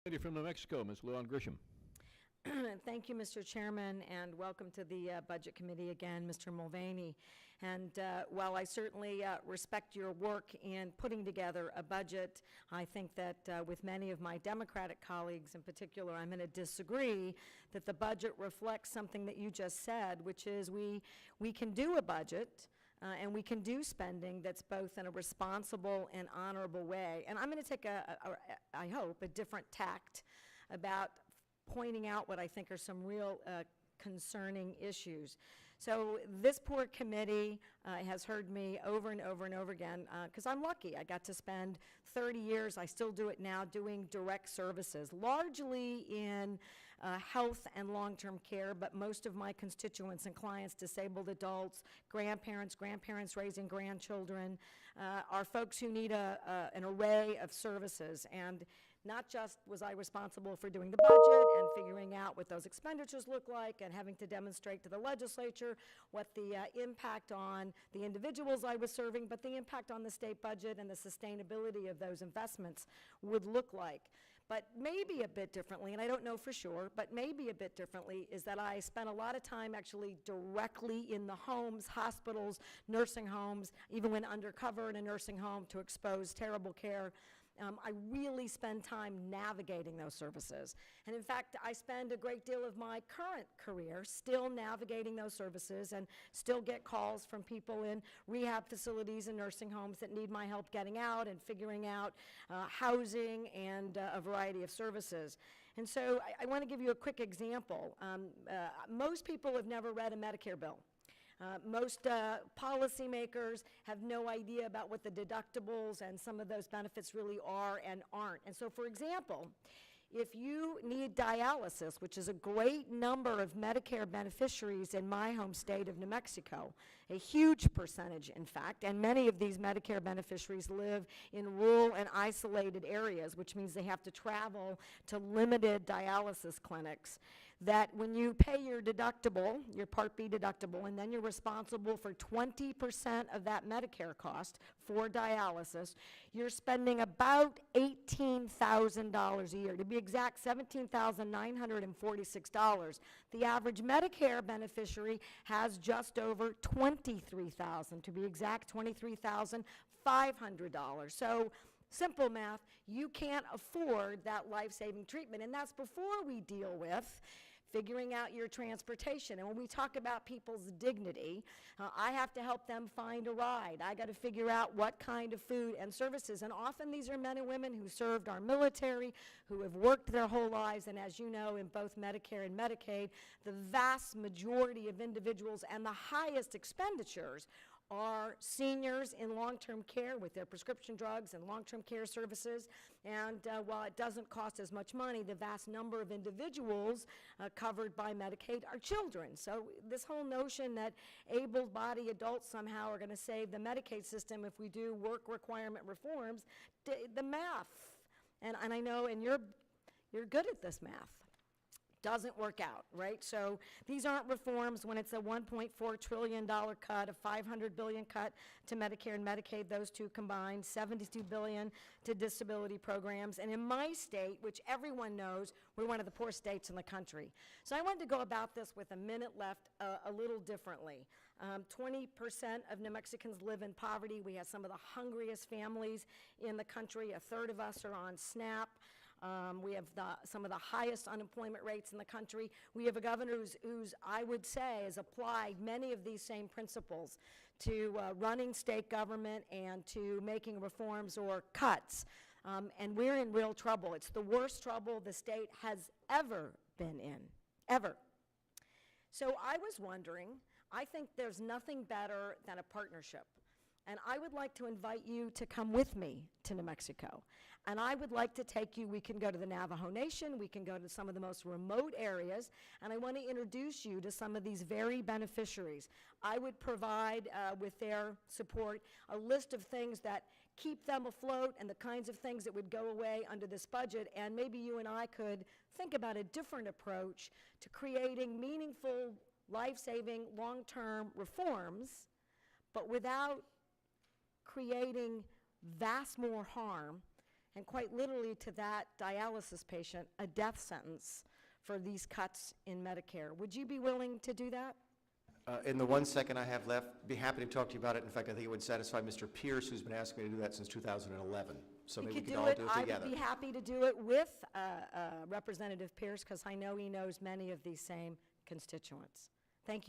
Senator from New Mexico, Ms. Lujan Grisham. Thank you, Mr. Chairman, and welcome to the Budget Committee again, Mr. Mulvaney. And while I certainly respect your work in putting together a budget, I think that with many of my Democratic colleagues in particular, I'm going to disagree that the budget reflects something that you just said, which is we can do a budget and we can do spending that's both in a responsible and honorable way. And I'm going to take, I hope, a different tact about pointing out what I think are some real concerning issues. So this poor committee has heard me over and over and over again, because I'm lucky. I got to spend 30 years, I still do it now, doing direct services, largely in health and long-term care, but most of my constituents and clients, disabled adults, grandparents raising grandchildren, are folks who need an array of services. And not just was I responsible for doing the budget and figuring out what those expenditures look like and having to demonstrate to the legislature what the impact on the individuals I was serving, but the impact on the state budget and the sustainability of those investments would look like. But maybe a bit differently, and I don't know for sure, but maybe a bit differently, is that I spent a lot of time actually directly in the homes, hospitals, nursing homes, even went undercover in a nursing home to expose terrible care. I really spend time navigating those services. And in fact, I spend a great deal of my current career still navigating those services and still get calls from people in rehab facilities and nursing homes that need my help getting out and figuring out housing and a variety of services. And so I want to give you a quick example. Most people have never read a Medicare bill. Most policymakers have no idea about what the deductibles and some of those benefits really are and aren't. And so, for example, if you need dialysis, which is a great number of Medicare beneficiaries in my home state of New Mexico, a huge percentage, in fact, and many of these Medicare beneficiaries live in rural and isolated areas, which means they have to travel to limited dialysis clinics, that when you pay your deductible, your Part B deductible, and then you're responsible for 20% of that Medicare cost for dialysis, you're spending about $18,000 a year. To be exact, $17,946. The average Medicare beneficiary has just over $23,000. To be exact, $23,500. So simple math, you can't afford that life-saving treatment, and that's before we deal with figuring out your transportation. And when we talk about people's dignity, I have to help them find a ride. I got to figure out what kind of food and services. And often these are men and women who served our military, who have worked their whole lives. And as you know, in both Medicare and Medicaid, the vast majority of individuals and the highest expenditures are seniors in long-term care with their prescription drugs and long-term care services. And while it doesn't cost as much money, the vast number of individuals covered by Medicaid are children. So this whole notion that able-bodied adults somehow are going to save the Medicaid system if we do work requirement reforms, the math, and I know, and you're good at this math, doesn't work out, right? So these aren't reforms when it's a $1.4 trillion cut, a $500 billion cut to Medicare and Medicaid, those two combined, $72 billion to disability programs. And in my state, which everyone knows, we're one of the poorest states in the country. So I wanted to go about this with a minute left a little differently. 20% of New Mexicans live in poverty. We have some of the hungriest families in the country. A third of us are on SNAP. We have some of the highest unemployment rates in the country. We have a governor who's, I would say, has applied many of these same principles to running state government and to making reforms or cuts. And we're in real trouble. It's the worst trouble the state has ever been in, ever. So I was wondering, I think there's nothing better than a partnership. And I would like to invite you to come with me to New Mexico. And I would like to take you, we can go to the Navajo Nation, we can go to some of the most remote areas, and I want to introduce you to some of these very beneficiaries. I would provide, with their support, a list of things that keep them afloat and the kinds of things that would go away under this budget, and maybe you and I could think about a different approach to creating meaningful, life-saving, long-term reforms, but without creating vast more harm and quite literally to that dialysis patient, a death sentence for these cuts in Medicare. Would you be willing to do that? In the 1 second I have left, be happy to talk to you about it. In fact, I think it would satisfy Mr. Pierce, who's been asking me to do that since 2011. So maybe we could all do it together. I would be happy to do it with Representative Pierce, because I know he knows many of these same constituents. Thank you.